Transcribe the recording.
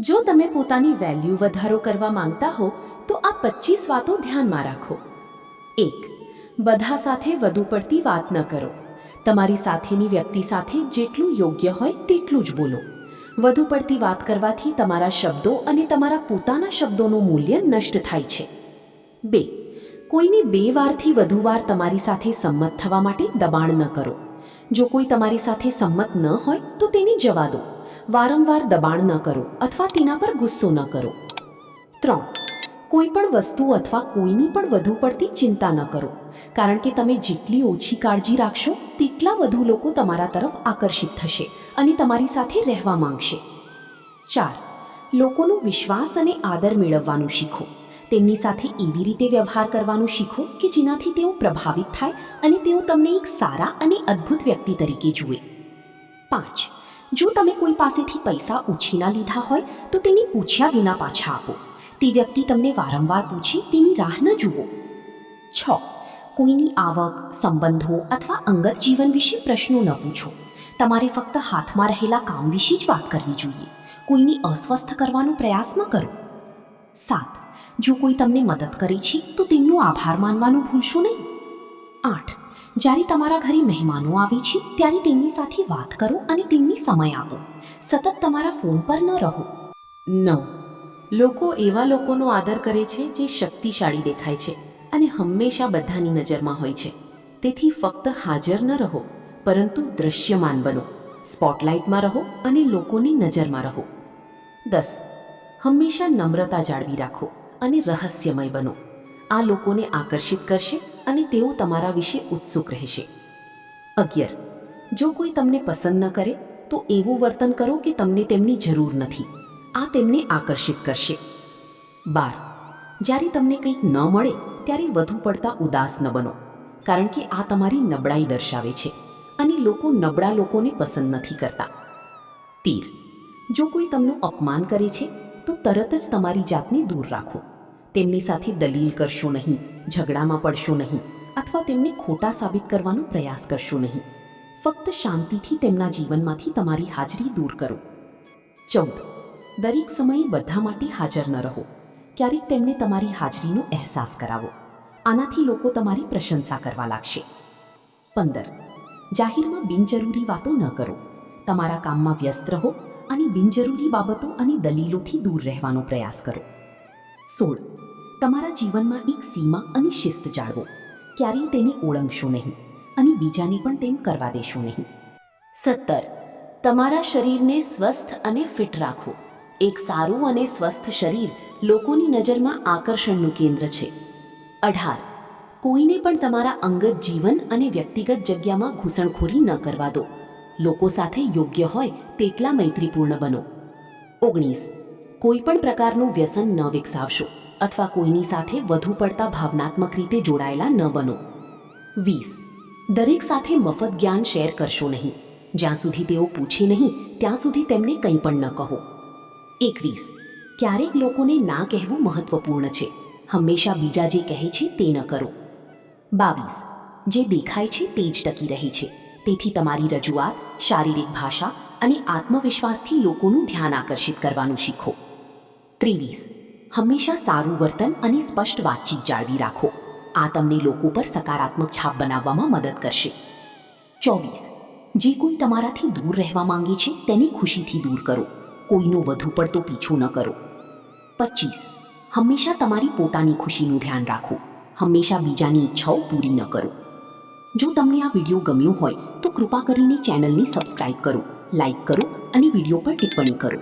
જો તમે પોતાની વેલ્યુ વધારો કરવા માંગતા હો તો આ 25 વાતો ધ્યાનમાં રાખો। 1. બધા સાથે વધુ પડતી વાત ન કરો। તમારી સાથેની વ્યક્તિ સાથે જેટલું યોગ્ય હોય તેટલું જ બોલો। વધુ પડતી વાત કરવાથી તમારા શબ્દો અને તમારા પોતાના શબ્દોનું મૂલ્ય નષ્ટ થાય છે। 2. કોઈને 2 વારથી વધુ વાર તમારી સાથે સંમત થવા માટે દબાણ ન કરો। જો કોઈ તમારી સાથે સંમત ન હોય તો તેને જવા દો। વારંવાર દબાણ ન કરો અથવા તેના પર ગુસ્સો ન કરો। 3. કોઈ પણ વસ્તુ અથવા કોઈની પણ વધુ પડતી ચિંતા ન કરો, કારણ કે તમે જેટલી ઓછી કાળજી રાખશો તેટલા વધુ લોકો તમારા તરફ આકર્ષિત થશે અને તમારી સાથે રહેવા માંગશે। 4. લોકોનો વિશ્વાસ અને આદર મેળવવાનું શીખો। તેમની સાથે એવી રીતે વ્યવહાર કરવાનું શીખો કે જેનાથી તેઓ પ્રભાવિત થાય અને તેઓ તમને એક સારા અને અદ્ભુત વ્યક્તિ તરીકે જુએ। 5. જો તમે કોઈ પાસેથી પૈસા ઉછીના લીધા હોય તો તેને પૂછ્યા વિના પાછા આપો। તે વ્યક્તિ તમને વારંવાર પૂછે તેની રાહ ન જુઓ। 6. કોઈની આવક, સંબંધો અથવા અંગત જીવન વિશે પ્રશ્નો ન પૂછો। તમારે ફક્ત હાથમાં રહેલા કામ વિશે જ વાત કરવી જોઈએ। કોઈની અસ્વસ્થ કરવાનો પ્રયાસ ન કરો। 7. જો કોઈ તમને મદદ કરે છે તો તેમનો આભાર માનવાનું ભૂલશો નહીં। 8. જ્યારે તમારા ઘરે મહેમાનો આવે છે ત્યારે તેમની સાથે વાત કરો અને તેમને સમય આપો। સતત તમારા ફોન પર ન રહો। 9. લોકો એવા લોકોનો આદર કરે છે જે શક્તિશાળી દેખાય છે અને હંમેશા બધાની નજરમાં હોય છે। તેથી ફક્ત હાજર ન રહો, પરંતુ દૃશ્યમાન બનો। સ્પોટલાઇટમાં રહો અને લોકોની નજરમાં રહો। 10. હંમેશા નમ્રતા જાળવી રાખો અને રહસ્યમય બનો। આ લોકોને આકર્ષિત કરશે અને તેઓ તમારા વિશે ઉત્સુક રહેશે। 11. જો કોઈ તમને પસંદ ન કરે તો એવું વર્તન કરો કે તમને તેમની જરૂર નથી। આ તેમને આકર્ષિત કરશે। 12. જ્યારે તમને કંઈક ન મળે ત્યારે વધુ પડતા ઉદાસ ન બનો, કારણ કે આ તમારી નબળાઈ દર્શાવે છે અને લોકો નબળા લોકોને પસંદ નથી કરતા। 13. જો કોઈ તમને અપમાન કરે છે તો તરત જ તમારી જાતને દૂર રાખો। તેમની સાથે દલીલ કરશો નહીં, ઝઘડામાં પડશો નહીં અથવા તેમને ખોટા સાબિત કરવાનો પ્રયાસ કરશો નહીં। ફક્ત શાંતિથી તેમના જીવનમાંથી તમારી હાજરી દૂર કરો। 14. દરેક સમયે બધા માટે હાજર ન રહો। ક્યારેક તેમને તમારી હાજરીનો અહેસાસ કરાવો। આનાથી લોકો તમારી પ્રશંસા કરવા લાગશે। 15. જાહેરમાં બિનજરૂરી વાતો ન કરો। તમારા કામમાં વ્યસ્ત રહો અને બિનજરૂરી બાબતો અને દલીલોથી દૂર રહેવાનો પ્રયાસ કરો। 16. તમારા જીવનમાં એક સીમા અને શિસ્ત જાળવો। ક્યારેય તેને ઓળંગશો નહીં અને બીજાને પણ તેમ કરવા દેશો નહીં। 17. તમારા શરીરને સ્વસ્થ અને ફિટ રાખો। એક સારું અને સ્વસ્થ શરીર લોકોની નજરમાં આકર્ષણનું કેન્દ્ર છે। 18. કોઈને પણ તમારા અંગત જીવન અને વ્યક્તિગત જગ્યામાં ઘૂસણખોરી ન કરવા દો। લોકો સાથે યોગ્ય હોય તેટલા મૈત્રીપૂર્ણ બનો। 19. કોઈ પણ પ્રકારનું વ્યસન ન વિકસાવશો અથવા કોઈની સાથે વધુ પડતા ભાવનાત્મક રીતે જોડાયેલા ન બનો। 20. દરેક સાથે મફત જ્ઞાન શેર કરશો નહીં। જ્યાં સુધી તેઓ પૂછે નહીં ત્યાં સુધી તેમને કંઈ પણ ન કહો। 21. ક્યારેક લોકોને ના કહેવું મહત્વપૂર્ણ છે। હંમેશા બીજા જે કહે છે તે ન કરો। 22. જે દેખાય છે તે જ ટકી રહે છે, તેથી તમારી રજૂઆત, શારીરિક ભાષા અને આત્મવિશ્વાસથી લોકોનું ધ્યાન આકર્ષિત કરવાનું શીખો। 23. હંમેશા સારું વર્તન અને સ્પષ્ટ વાતચીત જાળવી રાખો। આ તમને લોકો પર સકારાત્મક છાપ બનાવવામાં મદદ કરશે। 24. જે કોઈ તમારાથી દૂર રહેવા માંગે છે તેને ખુશીથી દૂર કરો। કોઈનો વધુ પડતો પીછો ન કરો। 25. હંમેશા તમારી પોતાની ખુશીનું ધ્યાન રાખો। હંમેશા બીજાની ઈચ્છાઓ પૂરી ન કરો। જો તમને આ વિડીયો ગમ્યો હોય તો કૃપા કરીને ચેનલને સબસ્ક્રાઇબ કરો, લાઇક કરો અને વિડીયો પર ટિપ્પણી કરો।